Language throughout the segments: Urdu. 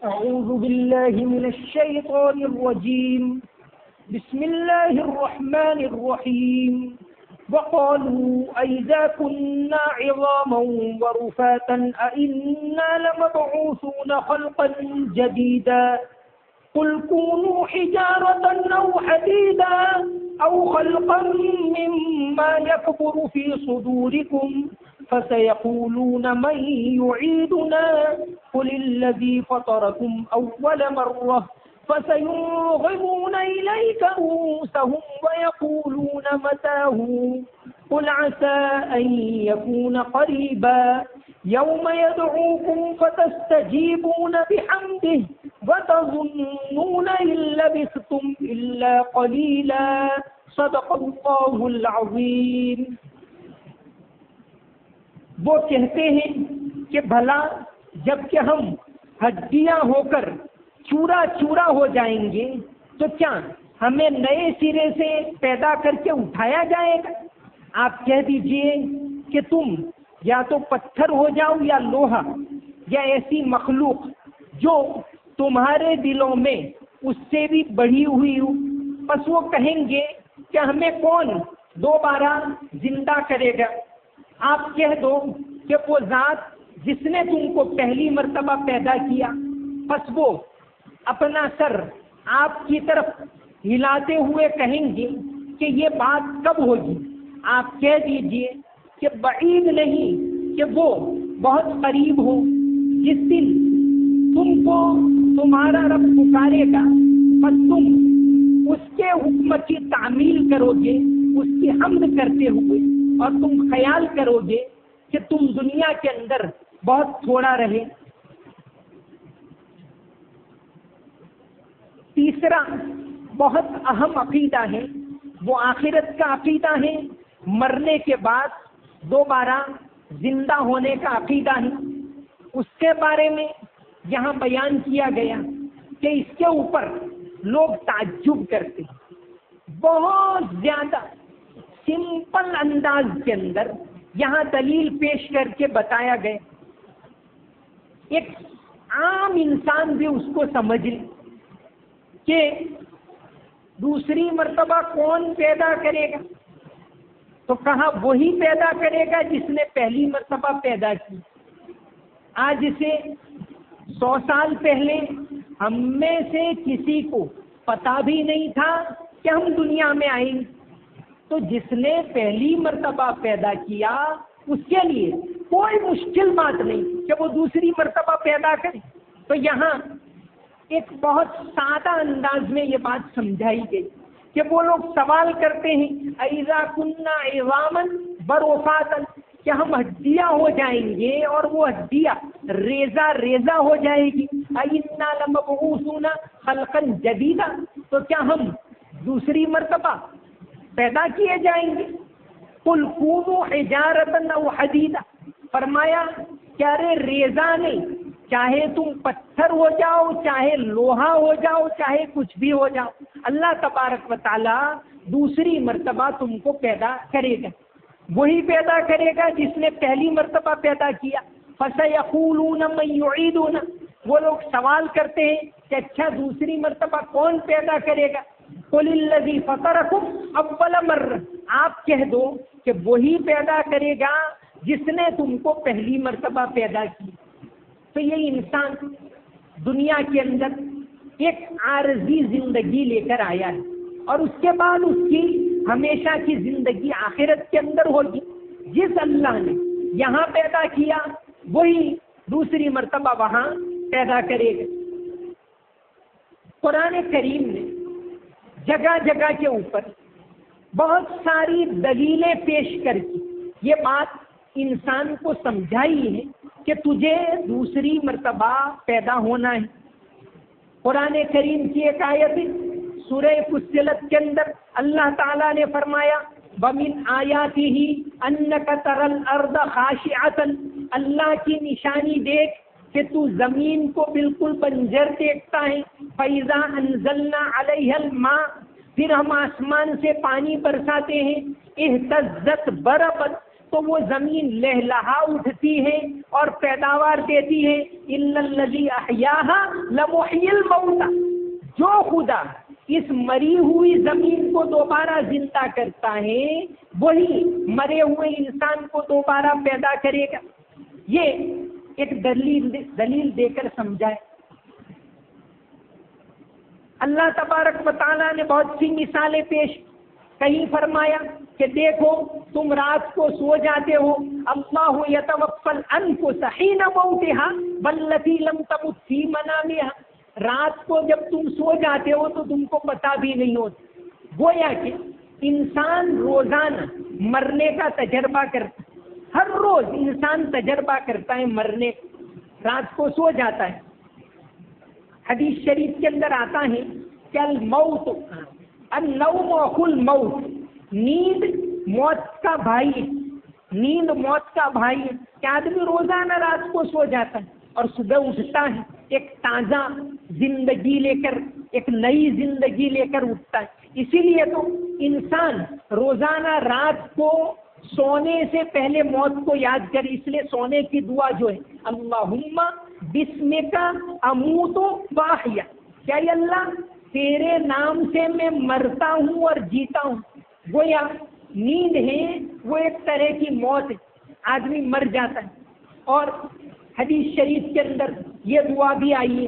أعوذ بالله من الشيطان الرجيم بسم الله الرحمن الرحيم وقالوا أئذا كنا عظاما ورفاتا أئنا لمبعوثون خلقا جديدا قل كونوا حجارة أو حديدا أو خلقا مما يكبر في صدوركم فسيقولون من يعيدنا قل الذي فطركم أول مرة فسينغضون إليك رؤوسهم ويقولون متاه قل عسى أن يكون قريبا يوم يدعوكم فتستجيبون بحمده وتظنون إن لبثتم إلا قليلا صدق الله العظيم. وہ کہتے ہیں کہ بھلا جب کہ ہم ہڈیاں ہو کر چورا چورا ہو جائیں گے تو کیا ہمیں نئے سرے سے پیدا کر کے اٹھایا جائے گا؟ آپ کہہ دیجئے کہ تم یا تو پتھر ہو جاؤ یا لوہا یا ایسی مخلوق جو تمہارے دلوں میں اس سے بھی بڑھی ہوئی ہو. بس وہ کہیں گے کہ ہمیں کون دوبارہ زندہ کرے گا؟ آپ کہہ دو کہ وہ ذات جس نے تم کو پہلی مرتبہ پیدا کیا، بس وہ اپنا سر آپ کی طرف ہلاتے ہوئے کہیں گے کہ یہ بات کب ہوگی؟ آپ کہہ دیجئے کہ بعید نہیں کہ وہ بہت قریب ہو، جس دن تم کو تمہارا رب پکارے گا، بس تم اس کے حکم کی تعمیل کرو گے اس کی حمد کرتے ہوئے، اور تم خیال کرو گے کہ تم دنیا کے اندر بہت تھوڑا رہے. تیسرا بہت اہم عقیدہ ہے، وہ آخرت کا عقیدہ ہے، مرنے کے بعد دوبارہ زندہ ہونے کا عقیدہ ہے. اس کے بارے میں یہاں بیان کیا گیا کہ اس کے اوپر لوگ تعجب کرتے ہیں. بہت زیادہ سمپل انداز کے اندر یہاں دلیل پیش کر کے بتایا گیا. ایک عام انسان بھی اس کو سمجھ لے کہ دوسری مرتبہ کون پیدا کرے گا، تو کہا وہی پیدا کرے گا جس نے پہلی مرتبہ پیدا کی. آج سے 100 سال پہلے ہم میں سے کسی کو پتا بھی نہیں تھا کہ ہم دنیا میں آئیں گے. تو جس نے پہلی مرتبہ پیدا کیا اس کے لیے کوئی مشکل بات نہیں کہ وہ دوسری مرتبہ پیدا کرے. تو یہاں ایک بہت سادہ انداز میں یہ بات سمجھائی گئی کہ وہ لوگ سوال کرتے ہیں اِذَا كُنَّا عِظَامًا وَرُفَاتًا، کہ ہم ہڈیاں ہو جائیں گے اور وہ ہڈیاں ریزہ ریزہ ہو جائے گی. اِنَّا لَمَبْعُوثُونَ خَلْقًا جَدِيدًا، تو کیا ہم دوسری مرتبہ پیدا کیے جائیں گے؟ قُلْ كُونُوا حِجَارَةً أَوْ حَدِيدًا، فرمایا کیا رے ریزہ نہیں، چاہے تم پتھر ہو جاؤ، چاہے لوہا ہو جاؤ، چاہے کچھ بھی ہو جاؤ، اللہ تبارک و تعالی دوسری مرتبہ تم کو پیدا کرے گا. وہی پیدا کرے گا جس نے پہلی مرتبہ پیدا کیا. فَسَيَقُولُونَ مَن يُعِيدُونَ، وہ لوگ سوال کرتے ہیں کہ اچھا دوسری مرتبہ کون پیدا کرے گا؟ قُلِ الَّذِي فَطَرَكُمْ أَوَّلَ مَرَّةٍ، آپ کہہ دو کہ وہی پیدا کرے گا جس نے تم کو پہلی مرتبہ پیدا کی. تو یہ انسان دنیا کے اندر ایک عارضی زندگی لے کر آیا ہے، اور اس کے بعد اس کی ہمیشہ کی زندگی آخرت کے اندر ہوگی. جس اللہ نے یہاں پیدا کیا وہی دوسری مرتبہ وہاں پیدا کرے گا. قرآن کریم نے جگہ جگہ کے اوپر بہت ساری دلیلیں پیش کر کے یہ بات انسان کو سمجھائی ہے کہ تجھے دوسری مرتبہ پیدا ہونا ہے. قرآن کریم کی ایک آیت سورہ فصلت کے اندر اللہ تعالیٰ نے فرمایا وَمِنْ آیَاتِهِ أَنَّكَ تَرَى الْأَرْضَ خَاشِعَةً، اللہ کی نشانی دیکھ کہ تو زمین کو بالکل بنجر دیکھتا ہے. فَإِذَا أَنزَلْنَا عَلَيْهَا الْمَاءَ، پھر ہم آسمان سے پانی برساتے ہیں. اهتزت بربت، تو وہ زمین لہلہا اٹھتی ہے اور پیداوار دیتی ہے. ان الذی احیاہا لمحیی الموتى، جو خدا اس مری ہوئی زمین کو دوبارہ زندہ کرتا ہے وہی مرے ہوئے انسان کو دوبارہ پیدا کرے گا. یہ ایک دلیل دے کر سمجھائے. اللہ تبارک و تعالیٰ نے بہت سی مثالیں پیش. کہیں فرمایا کہ دیکھو تم رات کو سو جاتے ہو، اللہ یتوفی الانفس حین موتها والتی لم تمت فی منامها. رات کو جب تم سو جاتے ہو تو تم کو پتہ بھی نہیں ہوتا. گویا کہ انسان روزانہ مرنے کا تجربہ کرتا ہے. ہر روز انسان تجربہ کرتا ہے مرنے. رات کو سو جاتا ہے. حدیث شریف کے اندر آتا ہے کہ الموت النوم اخو الموت، نیند موت کا بھائی ہے. نیند موت کا بھائی ہے کہ آدمی روزانہ رات کو سو جاتا ہے اور صبح اٹھتا ہے ایک تازہ زندگی لے کر، ایک نئی زندگی لے کر اٹھتا ہے. اسی لیے تو انسان روزانہ رات کو سونے سے پہلے موت کو یاد کرے. اس لیے سونے کی دعا جو ہے اللہم بسمک اموت واحیا، کیا اللہ تیرے نام سے میں مرتا ہوں اور جیتا ہوں. گویا نیند ہے وہ ایک طرح کی موت ہے، آدمی مر جاتا ہے. اور حدیث شریف کے اندر یہ دعا بھی آئی ہے،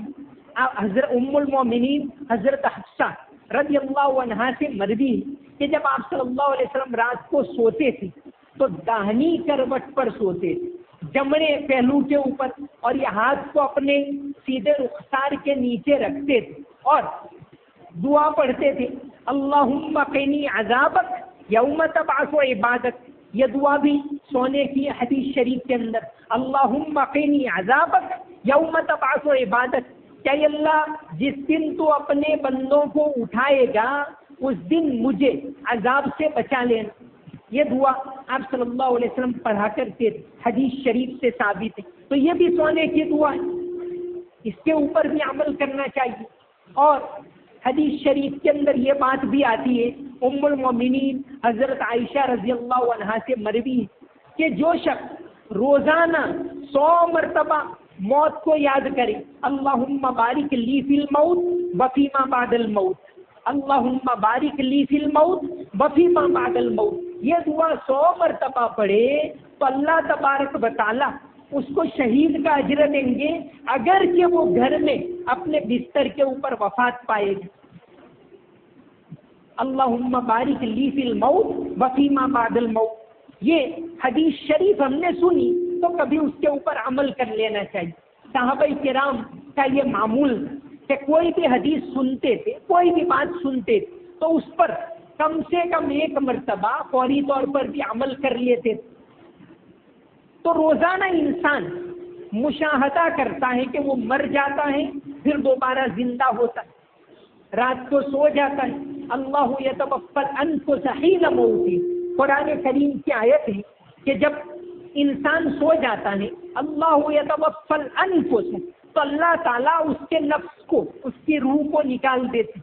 حضرت ام المومنین حضرت حفصہ رضی اللہ عنہا سے مروی ہے کہ جب آپ صلی اللہ علیہ وسلم رات کو سوتے تھے تو داہنی کروٹ پر سوتے تھے، جمڑے پہلو کے اوپر، اور یہ ہاتھ کو اپنے سیدھے رخسار کے نیچے رکھتے تھے اور دعا پڑھتے تھے اللہم قنی عذابک یوم تبعث عبادک. یہ دعا بھی سونے کی حدیث شریف کے اندر اللہم قنی عذابک یوم تبعث عبادک، کہ اللہ جس دن تو اپنے بندوں کو اٹھائے گا اس دن مجھے عذاب سے بچا لینا. یہ دعا آپ صلی اللہ علیہ وسلم پڑھا کرتے تھے، حدیث شریف سے ثابت ہے. تو یہ بھی سونے کی دعا ہے، اس کے اوپر بھی عمل کرنا چاہیے. اور حدیث شریف کے اندر یہ بات بھی آتی ہے، ام المومنین حضرت عائشہ رضی اللہ عنہا سے مروی ہے کہ جو شخص روزانہ 100 مرتبہ موت کو یاد کرے اللہم بارک لی فی الموت وفیما بعد الموت، اللہم بارک لی فی الموت وفیما بعد الموت، یہ دعا 100 مرتبہ پڑھے تو اللہ تبارک و تعالی اس کو شہید کا اجر دیں گے اگر کہ وہ گھر میں اپنے بستر کے اوپر وفات پائے گا. اللہم بارک لی فی الموت وفیما بعد الموت. یہ حدیث شریف ہم نے سنی تو کبھی اس کے اوپر عمل کر لینا چاہیے. صحابہ کرام کا یہ معمول کہ کوئی بھی حدیث سنتے تھے، کوئی بھی بات سنتے تھے تو اس پر کم سے کم 1 مرتبہ فوری طور پر بھی عمل کر لیتے تھے. تو روزانہ انسان مشاہدہ کرتا ہے کہ وہ مر جاتا ہے پھر دوبارہ زندہ ہوتا ہے. رات کو سو جاتا ہے اللہ یتوفی الانفس حین موتها. قرآن کریم کی آیت ہے کہ جب انسان سو جاتا ہے اللہ یتوفی الانفس تو اللہ تعالیٰ اس کے نفس کو، اس کی روح کو نکال دیتے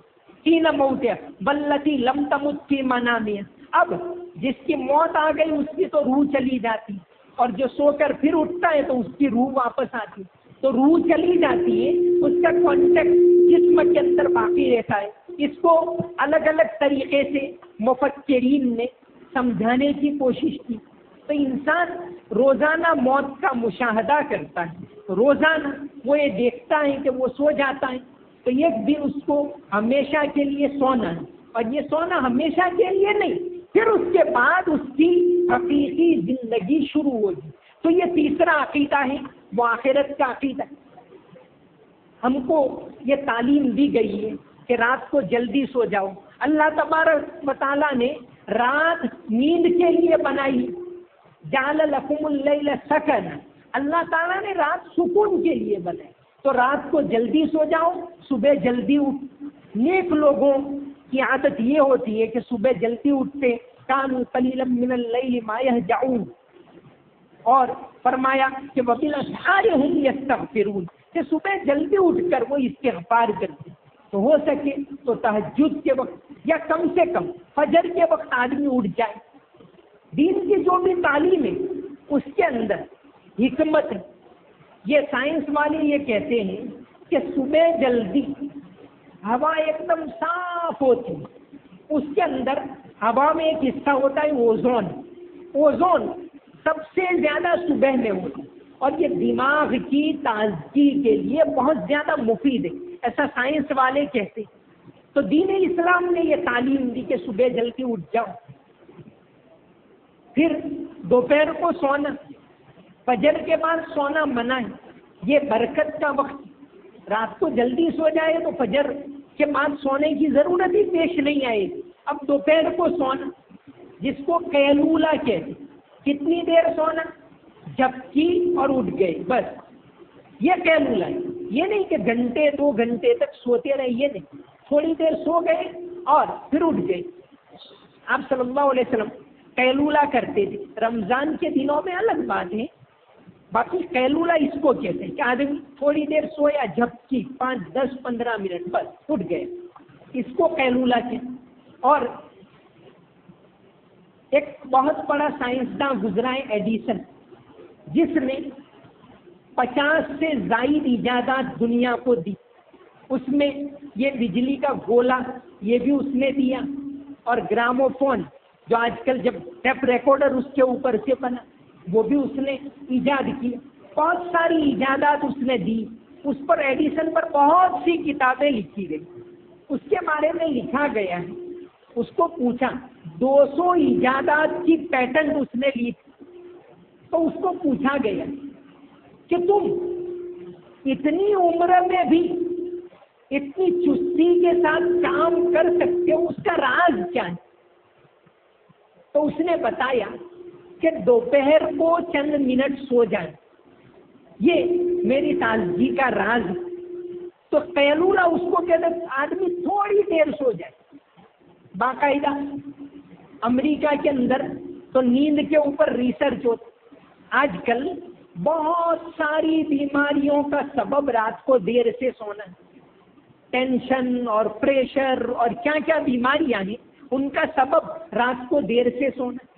حین موتها والتی لم تمت فی منامها. اب جس کی موت آ گئی اس کی تو روح چلی جاتی، اور جو سو کر پھر اٹھتا ہے تو اس کی روح واپس آتی. تو روح چلی جاتی ہے، اس کا کانٹیکٹ جسم کے اندر باقی رہتا ہے. اس کو الگ الگ طریقے سے مفکرین نے سمجھانے کی کوشش کی. تو انسان روزانہ موت کا مشاہدہ کرتا ہے، روزانہ وہ یہ دیکھتا ہے کہ وہ سو جاتا ہے تو ایک دن اس کو ہمیشہ کے لیے سونا ہے، اور یہ سونا ہمیشہ کے لیے نہیں، پھر اس کے بعد اس کی حقیقی زندگی شروع ہوگی. تو یہ تیسرا عقیدہ ہے، وہ آخرت کا عقیدہ. ہم کو یہ تعلیم دی گئی ہے کہ رات کو جلدی سو جاؤ. اللہ تبارک و تعالیٰ نے رات نیند کے لیے بنائی، جعل لکم اللیل سکنا. اللہ تعالیٰ نے رات سکون کے لیے بنائی. تو رات کو جلدی سو جاؤ، صبح جلدی اٹھ. نیک لوگوں کی عادت یہ ہوتی ہے کہ صبح جلدی اٹھتے، کانوا قلیلا من اللیل ما یہجعون. اور فرمایا کہ وبالاسحار هم یستغفرون، کہ صبح جلدی اٹھ کر وہ استغفار کرتے. تو ہو سکے تو تہجد کے وقت یا کم سے کم فجر کے وقت آدمی اٹھ جائے. دین کی جو بھی تعلیم ہے اس کے اندر حکمت ہے. یہ سائنس والے یہ کہتے ہیں کہ صبح جلدی ہوا ایک دم صاف ہوتی ہے، اس کے اندر ہوا میں ایک حصہ ہوتا ہے اوزون، اوزون سب سے زیادہ صبح میں ہوتا ہے، اور یہ دماغ کی تازگی کے لیے بہت زیادہ مفید ہے، ایسا سائنس والے کہتے ہیں۔ تو دین اسلام نے یہ تعلیم دی کہ صبح جلدی اٹھ جاؤ، پھر دوپہر کو سونا، فجر کے بعد سونا منع ہے، یہ برکت کا وقت، رات کو جلدی سو جائے تو فجر کے بعد سونے کی ضرورت ہی پیش نہیں آئے گی۔ اب دوپہر کو سونا جس کو قیلولہ کہتے، کتنی دیر سونا، جھپکی اور اٹھ گئے، بس یہ قیلولہ ہے۔ یہ نہیں کہ گھنٹے 2 گھنٹے تک سوتے رہے، یہ نہیں، تھوڑی دیر سو گئے اور پھر اٹھ گئے۔ آپ صلی اللہ علیہ وسلم قیلولہ کرتے تھے، رمضان کے دنوں میں الگ بات ہے، باقی قیلولہ اس کو کہتے ہیں کہ آدمی تھوڑی دیر سویا، جھپکی 5 10 15 منٹ، بس اٹھ گئے، اس کو قیلولہ کہتے ہیں۔ اور ایک بہت بڑا سائنسداں گزرا ہے ایڈیسن، جس نے 50 سے زائد ایجادات دنیا کو دی، اس میں یہ بجلی کا گولا یہ بھی اس نے دیا، اور گراموفون جو آج کل جب ٹیپ ریکارڈر اس کے اوپر سے بنا وہ بھی اس نے ایجاد کیا، بہت ساری ایجادات اس نے دی۔ اس پر ایڈیسن پر بہت سی کتابیں لکھی گئی، اس کے بارے میں لکھا گیا ہے، اس کو پوچھا 200 ایجادات کی پیٹنٹ اس نے لی تھی، تو اس کو پوچھا گیا کہ تم اتنی عمر میں بھی اتنی چستی کے ساتھ کام کر سکتے ہو، اس کا راز کیا ہے؟ تو اس نے بتایا کہ دوپہر کو چند منٹ سو جائیں، یہ میری تازگی کا راز ہے۔ تو قیلولہ اس کو کہتے آدمی تھوڑی دیر سو جائے۔ باقاعدہ امریکہ کے اندر تو نیند کے اوپر ریسرچ ہوتا، آج کل بہت ساری بیماریوں کا سبب رات کو دیر سے سونا ہے، ٹینشن اور پریشر اور کیا کیا بیماریاں ہیں، ان کا سبب رات کو دیر سے سونا۔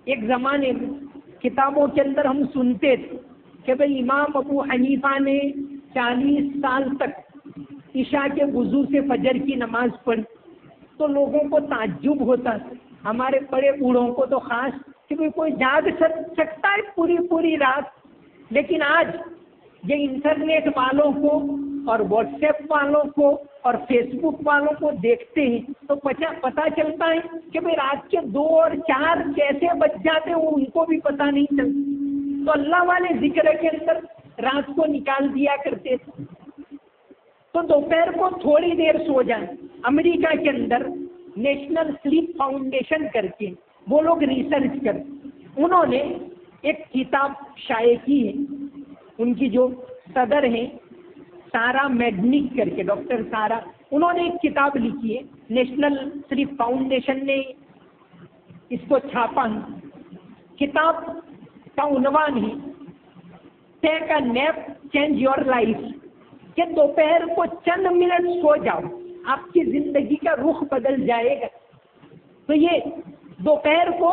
ایک زمانے میں کتابوں کے اندر ہم سنتے تھے کہ بھئی امام ابو حنیفہ نے 40 سال تک عشاء کے وضو سے فجر کی نماز پڑھی، تو لوگوں کو تعجب ہوتا تھا، ہمارے بڑے بوڑھوں کو تو خاص، کہ بھئی کوئی جاگ سکتا ہے پوری رات؟ لیکن آج یہ انٹرنیٹ والوں کو اور واٹس ایپ والوں کو اور فیس بک والوں کو دیکھتے ہیں تو پتہ چلتا ہے کہ بھئی رات کے 2 اور 4 کیسے بج جاتے ہیں، وہ ان کو بھی پتہ نہیں چلتا۔ تو اللہ والے ذکر کے اندر رات کو نکال دیا کرتے تھے۔ تو دوپہر کو تھوڑی دیر سو جائیں۔ امریکہ کے اندر نیشنل سلیپ فاؤنڈیشن کر کے وہ لوگ ریسرچ کرتے، انہوں نے ایک کتاب شائع کی ہے، ان کی جو صدر ہیں سارا میڈنک کر کے، ڈاکٹر سارا، انہوں نے ایک کتاب لکھی ہے، نیشنل سلیپ فاؤنڈیشن نے اس کو چھاپا ہے۔ کتاب کا عنوان ہے ٹیک اے نیپ چینج یور لائف، کہ دوپہر کو چند منٹ سو جاؤ، آپ کی زندگی کا رخ بدل جائے گا۔ تو یہ دوپہر کو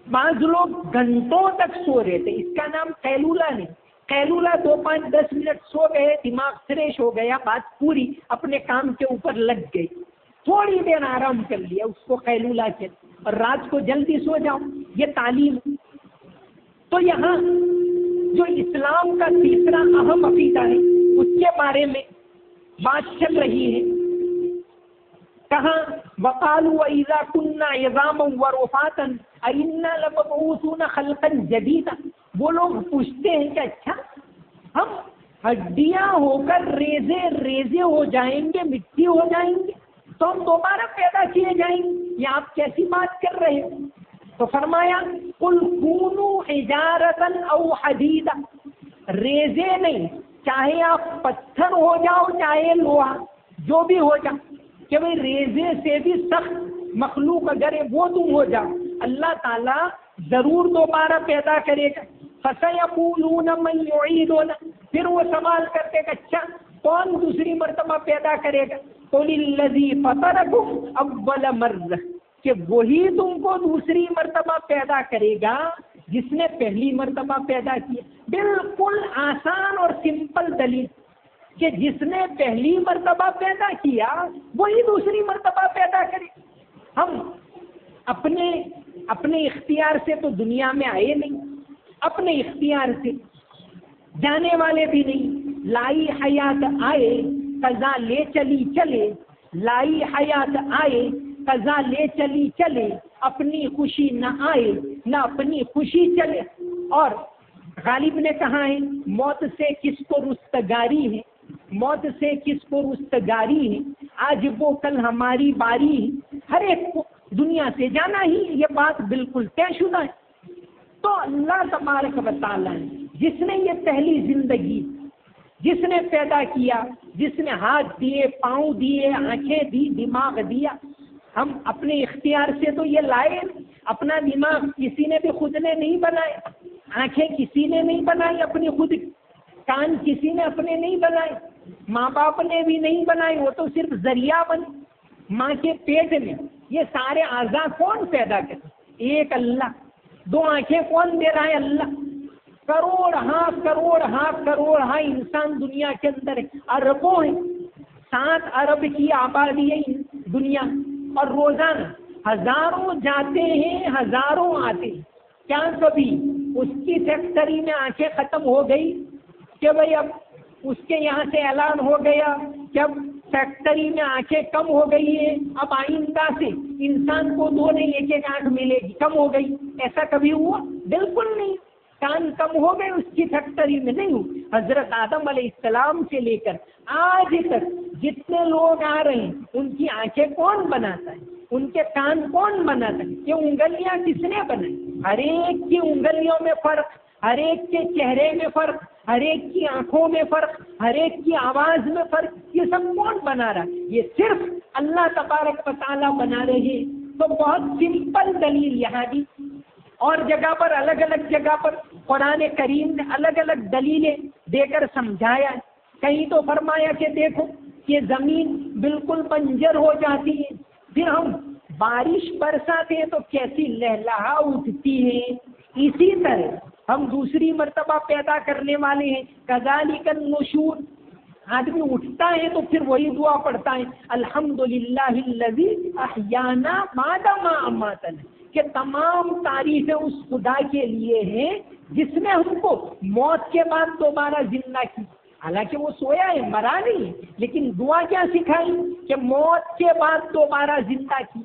بعض لوگ گھنٹوں تک سو رہے تھے، اس کا نام قیلولہ نہیں، قیلولہ 2 5 10 منٹ سو گئے، دماغ فریش ہو گیا، بات پوری، اپنے کام کے اوپر لگ گئی، تھوڑی دیر آرام کر لیا، اس کو قیلولہ کہتے، اور رات کو جلدی سو جاؤ، یہ تعلیم۔ تو یہاں جو اسلام کا تیسرا اہم عقیدہ ہے اس کے بارے میں بات چل رہی ہے، کہاں وقالوا وَإِذَا كُنَّا عِظَامًا وَرُفَاتًا أَإِنَّا لَمَبْعُوثُونَ خَلْقًا جَدِيدًا۔ وہ لوگ پوچھتے ہیں کہ اچھا ہم ہڈیاں ہو کر ریزے ہو جائیں گے، مٹی ہو جائیں گے، تو ہم دوبارہ پیدا کیے جائیں گے، یہ آپ کیسی بات کر رہے ہیں؟ تو فرمایا قُلْ كُونُوا حِجَارَةً أَوْ حَدِيدًا، ریزے نہیں، چاہے آپ پتھر ہو جاؤ چاہے لوہا، جو بھی ہو جاؤ، کہ بھئی ریزے سے بھی سخت مخلوق اگر ہے وہ تم ہو جاؤ، اللہ تعالیٰ ضرور دوبارہ پیدا کرے گا۔ فَسَيَقُولُونَ مَن يُعِيدُنَا، پھر وہ سوال کرتے کہ اچھا کون دوسری مرتبہ پیدا کرے گا؟ قُلِ الَّذِي فَطَرَكُمْ أَوَّلَ مَرَّةٍ، کہ وہی تم کو دوسری مرتبہ پیدا کرے گا جس نے پہلی مرتبہ پیدا کیا۔ بالکل آسان اور سمپل دلیل کہ جس نے پہلی مرتبہ پیدا کیا وہی دوسری مرتبہ پیدا کرے. ہم اپنے اختیار سے تو دنیا میں آئے نہیں، اپنے اختیار سے جانے والے بھی نہیں. لائی حیات آئے قضا لے چلی چلے، لائی حیات آئے قضا لے چلی چلے، اپنی خوشی نہ آئے نہ اپنی خوشی چلے. اور غالب نے کہا ہے موت سے کس کو رستگاری ہے، موت سے کس کو رستگاری ہے، آج وہ کل ہماری باری ہے، ہر ایک کو دنیا سے جانا ہی، یہ بات بالکل طے شدہ ہے. تو اللہ تبارک و تعالیٰ نے جس نے یہ پہلی زندگی، جس نے پیدا کیا، جس نے ہاتھ دیے، پاؤں دیے، آنکھیں دی، دماغ دیا، ہم اپنے اختیار سے تو یہ لائے. اپنا دماغ کسی نے بھی خود نے نہیں بنائے، آنکھیں کسی نے نہیں بنائی اپنی خود، کان کسی نے اپنے نہیں بنائے، ماں باپ نے بھی نہیں بنائے، وہ تو صرف ذریعہ بنے. ماں کے پیٹ میں یہ سارے اعضاء کون پیدا کرے؟ ایک اللہ. دو آنکھیں کون دے رہا ہے؟ اللہ. کروڑ ہاں انسان دنیا کے اندر ہے، اربوں ہیں، 7 ارب کی آبادی ہے دنیا، اور روزانہ ہزاروں جاتے ہیں، ہزاروں آتے ہیں. کیا کبھی اس کی فیکٹری میں آنکھیں ختم ہو گئی کہ بھئی اب اس کے یہاں سے اعلان ہو گیا کہ اب فیکٹری میں آنکھیں کم ہو گئی ہیں، اب آئندہ سے انسان کو 2 نہیں 1 آنکھ ملے گی، کم ہو گئی؟ ایسا کبھی ہوا؟ بالکل نہیں. کان کم ہو گئے اس کی فیکٹری میں؟ نہیں ہو. حضرت آدم علیہ السلام سے لے کر آج تک جتنے لوگ آ رہے ہیں ان کی آنکھیں کون بناتا ہے؟ ان کے کان کون بناتا ہے؟ یہ انگلیاں کس نے بنائی؟ ہر ایک کی انگلیوں میں فرق، ہر ایک کے چہرے میں فرق، ہر ایک کی آنکھوں میں فرق، ہر ایک کی آواز میں فرق. یہ سب کون بنا رہا ہے؟ یہ صرف اللہ تبارک و تعالیٰ بنا رہے ہیں. تو بہت سمپل دلیل یہاں دی، اور جگہ پر الگ الگ جگہ پر قرآن کریم نے الگ الگ دلیلیں دے کر سمجھایا. کہیں تو فرمایا کہ دیکھو یہ زمین بالکل بنجر ہو جاتی ہے، پھر ہم بارش برساتے ہیں تو کیسی لہلہا اٹھتی ہے، اسی طرح ہم دوسری مرتبہ پیدا کرنے والے ہیں. کذالک النشور. آدمی اٹھتا ہے تو پھر وہی دعا پڑھتا ہے الحمدللہ الذی احیانا بعد ما اماتنا، کہ تمام تعریفیں اس خدا کے لیے ہیں جس نے ہم کو موت کے بعد دوبارہ زندہ کی. حالانکہ وہ سویا ہے، مرا نہیں، لیکن دعا کیا سکھائی کہ موت کے بعد دوبارہ زندہ کی.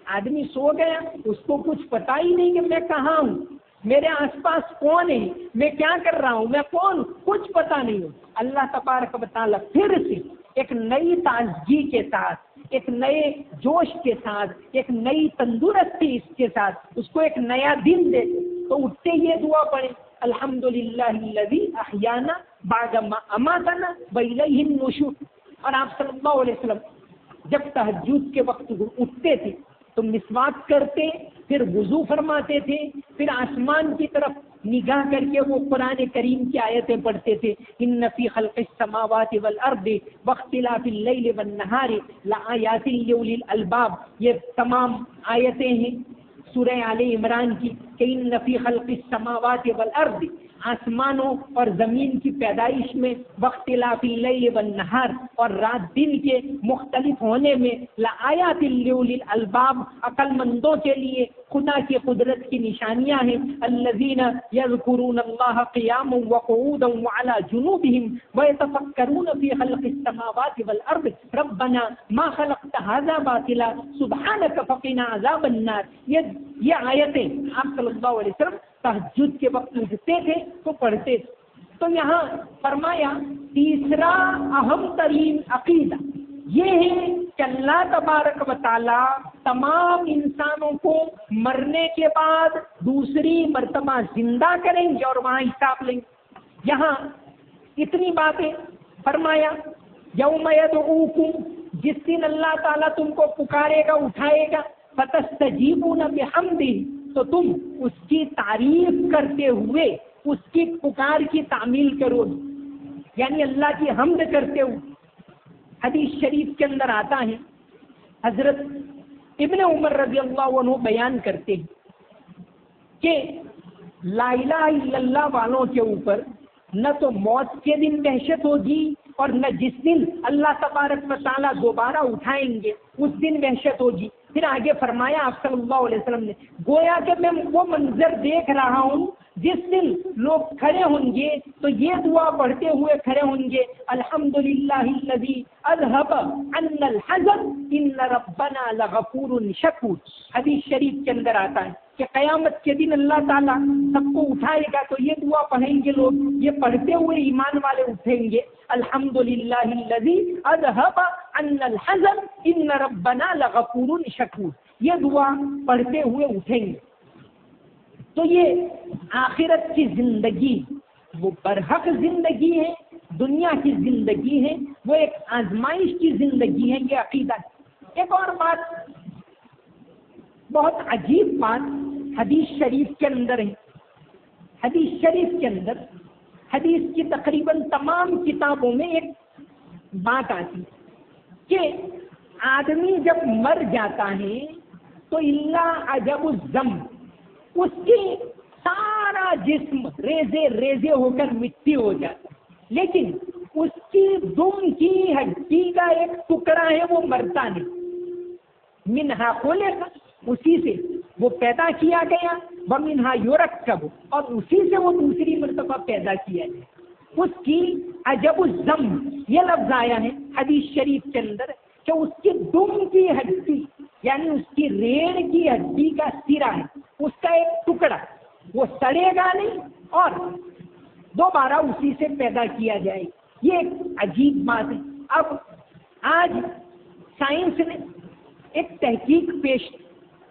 آدمی سو گیا، اس کو کچھ پتا ہی نہیں کہ میں کہاں ہوں، میرے آس پاس کون ہے، میں کیا کر رہا ہوں، میں کون، کچھ پتا نہیں ہو. اللہ تبارک و تعالیٰ پھر سے ایک نئی تازگی کے ساتھ، ایک نئے جوش کے ساتھ، ایک نئی تندرستی اس کے ساتھ اس کو ایک نیا دن دے. تو اٹھتے یہ دعا پڑھیں الحمدللہ الذی احیانا بعد ما اماتنا والیہ النشور. اور آپ صلی اللہ علیہ وسلم جب تہجد کے وقت اٹھتے تھے تو مسواک کرتے، پھر وضو فرماتے تھے، پھر آسمان کی طرف نگاہ کر کے وہ قرآن کریم کی آیتیں پڑھتے تھے. ان فی خلق السماوات والارض واختلاف اللیل والنہار لآیات لأولی الالباب. یہ تمام آیتیں ہیں سورہ آل عمران کی کہ ان فی خلق السماوات والارض، آسمانوں اور زمین کی پیدائش میں، واختلاف اللیل والنہار، اور رات دن کے مختلف ہونے میں، لآیات لأولی الالباب، عقل مندوں کے لیے خدا کی قدرت کی نشانیاں ہیں. الذین یذکرون اللہ قیاما وقعودا وعلی جنوبہم ویتفکرون فی خلق السماوات والارض ربنا ما خلقت ھذا باطلا سبحانک فقنا عذاب النار. یہ آیتیں آپ صلی اللہ علیہ وسلم تہجد کے وقت اٹھتے تھے تو پڑھتے تھے. تو یہاں فرمایا تیسرا اہم ترین عقیدہ یہ ہے کہ اللہ تبارک و تعالیٰ تمام انسانوں کو مرنے کے بعد دوسری مرتبہ زندہ کریں گے اور وہاں حساب لیں گے. یہاں اتنی باتیں فرمایا یوم یدعوکم، جس دن اللہ تعالیٰ تم کو پکارے گا، اٹھائے گا، فتستجیبون بحمدہ، تو تم اس کی تعریف کرتے ہوئے اس کی پکار کی تعمیل کرو، یعنی اللہ کی حمد کرتے ہوئے. حدیث شریف کے اندر آتا ہے، حضرت ابن عمر رضی اللہ عنہ بیان کرتے ہیں کہ لا الہ الا اللہ والوں کے اوپر نہ تو موت کے دن دہشت ہوگی اور نہ جس دن اللہ تبارک و تعالیٰ دوبارہ اٹھائیں گے اس دن وحشت ہوگی. پھر آگے فرمایا آپ صلی اللہ علیہ وسلم نے، گویا کہ میں وہ منظر دیکھ رہا ہوں جس دن لوگ کھڑے ہوں گے تو یہ دعا پڑھتے ہوئے کھڑے ہوں گے، الحمدللہ الذی اذھب عنا الحزن ان ربنا لغفور شکور. حدیث شریف کے اندر آتا ہے کہ قیامت کے دن اللہ تعالیٰ سب کو اٹھائے گا تو یہ دعا پڑھیں گے لوگ، یہ پڑھتے ہوئے ایمان والے اٹھیں گے، الحمدللہ الذی اذھب عنا الحزن ان ربنا لغفور شکور. یہ دعا پڑھتے ہوئے اٹھیں گے. تو یہ آخرت کی زندگی وہ برحق زندگی ہے، دنیا کی زندگی ہے وہ ایک آزمائش کی زندگی ہے، یہ عقیدہ. ایک اور بات، بہت عجیب بات حدیث شریف کے اندر ہے. حدیث شریف کے اندر حدیث کی تقریباً تمام کتابوں میں ایک بات آتی کہ آدمی جب مر جاتا ہے تو اللہ عجب الذم، اس کی سارا جسم ریزے ریزے ہو کر مٹی ہو جاتا ہے، لیکن اس کی دم کی ہڈی کا ایک ٹکڑا ہے وہ مرتا نہیں. منہا خلق، اسی سے وہ پیدا کیا گیا، ومنہا یرکب، اور اسی سے وہ دوسری مرتبہ پیدا کیا گیا. اس کی عجب الذم یہ لفظ آیا ہے حدیث شریف کے اندر کہ اس کی دم کی ہڈی یعنی اس کی ریڑھ کی ہڈی کا سرا ہے، اس کا ایک ٹکڑا وہ سڑے گا نہیں اور دوبارہ اسی سے پیدا کیا جائے. یہ ایک عجیب بات ہے. اب آج سائنس نے ایک تحقیق پیش،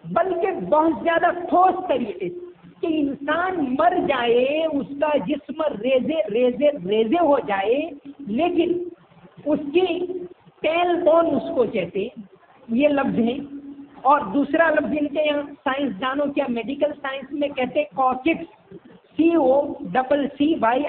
بلکہ بہت زیادہ ٹھوس طریقے سے، کہ انسان مر جائے، اس کا جسم ریزے ریزے ریزے ہو جائے، لیکن اس کی ٹیل بون اس کو کہتے ہیں، یہ لفظ ہے. اور دوسرا لفظ ان کے یہاں سائنسدانوں کے میڈیکل سائنس میں کہتے ہیں کوککس، COCCY،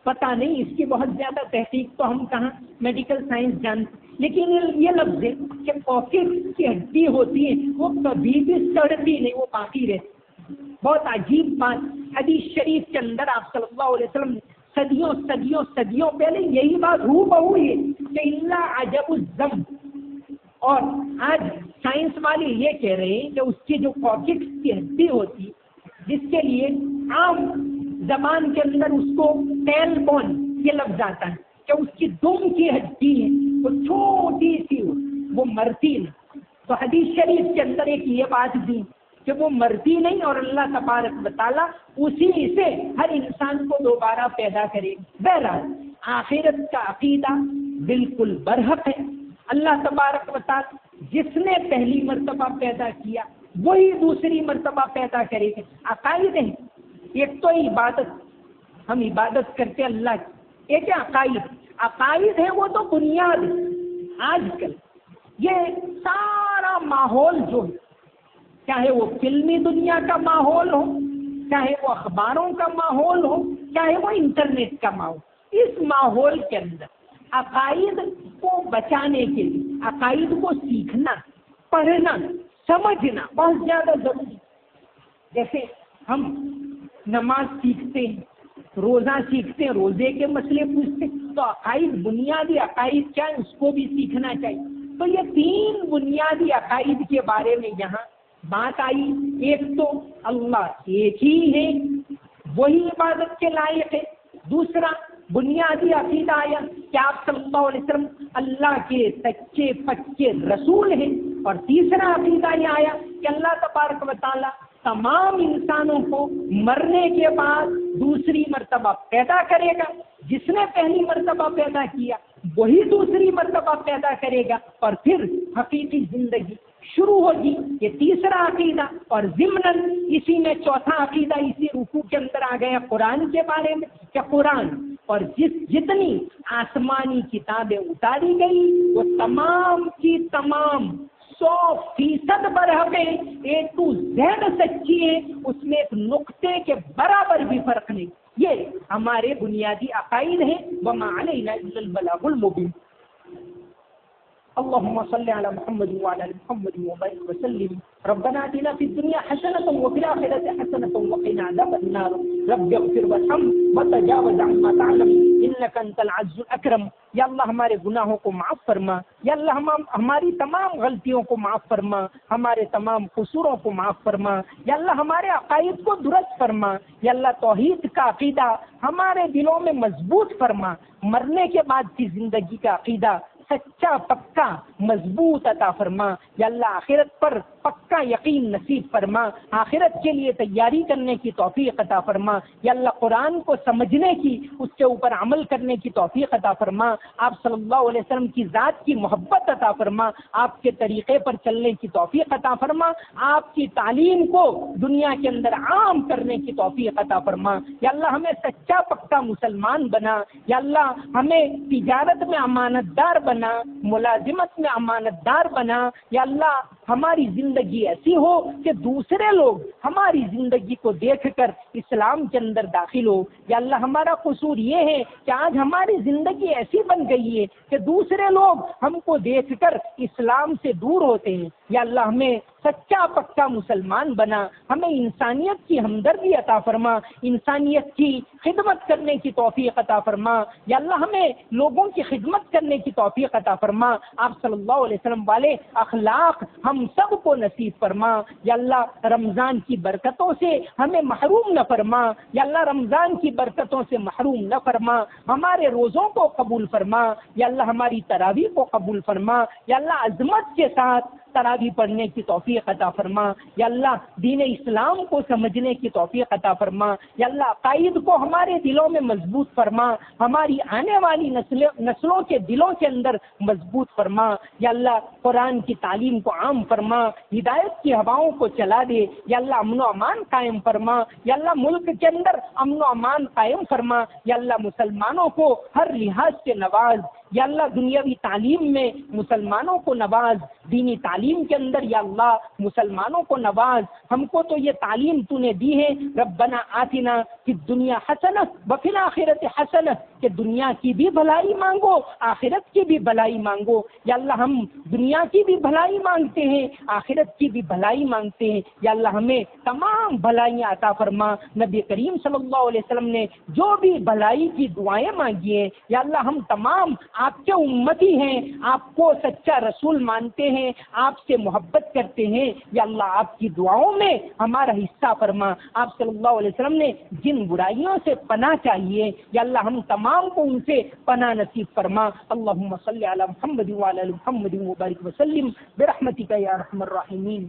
پتہ نہیں اس کی بہت زیادہ تحقیق تو ہم کہاں میڈیکل سائنس جانتے، لیکن یہ لفظ ہے کہ کوککس کی ہڈی ہوتی ہے وہ کبھی بھی سڑتی نہیں، وہ باقی رہتی. بہت عجیب بات حدیث شریف کے اندر آپ صلی اللہ علیہ وسلم نے صدیوں صدیوں صدیوں پہلے یہی بات ہو بہو ہے کہ اللہ عجب الذم. اور آج سائنس والے یہ کہہ رہے ہیں کہ اس کی جو کوککس کی ہڈی ہوتی جس کے لیے عام زبان کے اندر اس کو ٹیل بون یہ لفظ آتا ہے کہ اس کی دم کی ہڈی ہے وہ چھوٹی سی ہو، وہ مرتی نہیں. تو حدیث شریف کے اندر ایک یہ بات دی کہ وہ مرتی نہیں اور اللہ تبارک و تعالیٰ اسی سے ہر انسان کو دوبارہ پیدا کرے. بہرحال آخرت کا عقیدہ بالکل برحق ہے. اللہ تبارک و تعالیٰ جس نے پہلی مرتبہ پیدا کیا وہی دوسری مرتبہ پیدا کرے گا. عقائد ہیں، ایک تو عبادت، ہم عبادت کرتے اللہ کی، ایک ہے عقائد. عقائد ہے وہ تو بنیاد ہے. آج کل یہ سارا ماحول جو ہے، چاہے وہ فلمی دنیا کا ماحول ہو، چاہے وہ اخباروں کا ماحول ہو، چاہے وہ انٹرنیٹ کا ماحول، اس ماحول کے اندر عقائد کو بچانے کے لیے عقائد کو سیکھنا، پڑھنا، سمجھنا بہت زیادہ ضروری. جیسے ہم نماز سیکھتے ہیں، روزہ سیکھتے ہیں، روزے کے مسئلے پوچھتے ہیں، تو عقائد، بنیادی عقائد کیا ہے اس کو بھی سیکھنا چاہیے. تو یہ 3 بنیادی عقائد کے بارے میں یہاں بات آئی. ایک تو اللہ ایک ہی ہے، وہی عبادت کے لائق ہے. دوسرا بنیادی عقیدہ آیا کہ آپ صلی اللہ علیہ وسلم اللہ کے سچے پکے رسول ہیں. اور تیسرا عقیدہ یہ آیا کہ اللہ تبارک و تعالیٰ تمام انسانوں کو مرنے کے بعد دوسری مرتبہ پیدا کرے گا. جس نے پہلی مرتبہ پیدا کیا وہی دوسری مرتبہ پیدا کرے گا اور پھر حقیقی زندگی شروع ہوگی. یہ تیسرا عقیدہ. اور ضمناً اسی میں چوتھا عقیدہ اسی رکوع کے اندر آ گیا قرآن کے بارے میں کہ قرآن اور جتنی آسمانی کتابیں اتاری گئی وہ تمام کی تمام 100% برحق ہے، A to Z سچی ہے، اس میں ایک نقطے کے برابر بھی فرق نہیں. یہ ہمارے بنیادی عقائد ہیں. وما علینا الا البلاغ المبین. اللهم صل على محمد وعلى ال محمد وبارك وسلم. ربنا آتنا في الدنيا حسنة وفي الآخرة حسنة وقنا عذاب النار. رب اغفر وارحم وتجاوز عما تعلم انك انت العز الاکرم. یا اللہ ہمارے گناہوں کو معاف فرما. یا اللہ ہماری تمام غلطیوں کو معاف فرما، ہمارے تمام قصوروں کو معاف فرما. یا اللہ ہمارے عقائد کو درست فرما. یا اللہ توحید کا عقیدہ ہمارے دلوں میں مضبوط فرما. مرنے کے بعد کی زندگی کا عقیدہ سچا پکا مضبوط عطا فرما. یا اللہ آخرت پر پکا یقین نصیب فرما. آخرت کے لیے تیاری کرنے کی توفیق عطا فرما. یا اللہ قرآن کو سمجھنے کی، اس کے اوپر عمل کرنے کی توفیق عطا فرما. آپ صلی اللہ علیہ وسلم کی ذات کی محبت عطا فرما. آپ کے طریقے پر چلنے کی توفیق عطا فرما. آپ کی تعلیم کو دنیا کے اندر عام کرنے کی توفیق عطا فرما. یا اللہ ہمیں سچا پکا مسلمان بنا. یا اللہ ہمیں تجارت میں امانت دار بنا، ملازمت میں امانت دار بنا. یا اللہ ہماری زندگی ایسی ہو کہ دوسرے لوگ ہماری زندگی کو دیکھ کر اسلام کے اندر داخل ہو. یا اللہ ہمارا قصور یہ ہے کہ آج ہماری زندگی ایسی بن گئی ہے کہ دوسرے لوگ ہم کو دیکھ کر اسلام سے دور ہوتے ہیں. یا اللہ ہمیں سچا پکا مسلمان بنا. ہمیں انسانیت کی ہمدردی عطا فرما، انسانیت کی خدمت کرنے کی توفیق عطا فرما. یا اللہ ہمیں لوگوں کی خدمت کرنے کی توفیق عطا فرما. آپ صلی اللہ علیہ وسلم والے اخلاق ہم سب کو نصیب فرما. یا اللہ رمضان کی برکتوں سے ہمیں محروم نہ فرما. یا اللہ رمضان کی برکتوں سے محروم نہ فرما. ہمارے روزوں کو قبول فرما. یا اللہ ہماری تراویح کو قبول فرما. یا اللہ عظمت کے ساتھ تراویح پڑھنے کی توفیق عطا فرما. یا اللہ دین اسلام کو سمجھنے کی توفیق عطا فرما. یا اللہ عقائد کو ہمارے دلوں میں مضبوط فرما، ہماری آنے والی نسلوں کے دلوں کے اندر مضبوط فرما. یا اللہ قرآن کی تعلیم کو عام فرما، ہدایت کی ہواؤں کو چلا دے. یا اللہ امن و امان قائم فرما. یا اللہ ملک کے اندر امن و امان قائم فرما. یا اللہ مسلمانوں کو ہر لحاظ سے نواز. یا اللہ دنیاوی تعلیم میں مسلمانوں کو نواز، دینی تعلیم کے اندر یا اللہ مسلمانوں کو نواز. ہم کو تو یہ تعلیم تو نے دی ہے، ربنا آتنا فی الدنیا حسنہ وفی الآخرۃ حسنہ، کہ دنیا کی بھی بھلائی مانگو، آخرت کی بھی بھلائی مانگو. یا اللہ ہم دنیا کی بھی بھلائی مانگتے ہیں، آخرت کی بھی بھلائی مانگتے ہیں. یا اللہ ہمیں تمام بھلائیاں عطا فرما. نبی کریم صلی اللہ علیہ وسلم نے جو بھی بھلائی کی دعائیں مانگی ہیں، یا اللہ ہم تمام آپ کے امتی ہیں، آپ کو سچا رسول مانتے ہیں، آپ سے محبت کرتے ہیں. یا اللہ آپ کی دعاؤں میں ہمارا حصہ فرما. آپ صلی اللہ علیہ وسلم نے جن برائیوں سے پناہ چاہیے، یا اللہ ہم تمام کو ان سے پناہ نصیب فرما. اللہم صلی علی محمد وعلی آل محمد وبارک وسلم برحمتک یا ارحم الراحمین.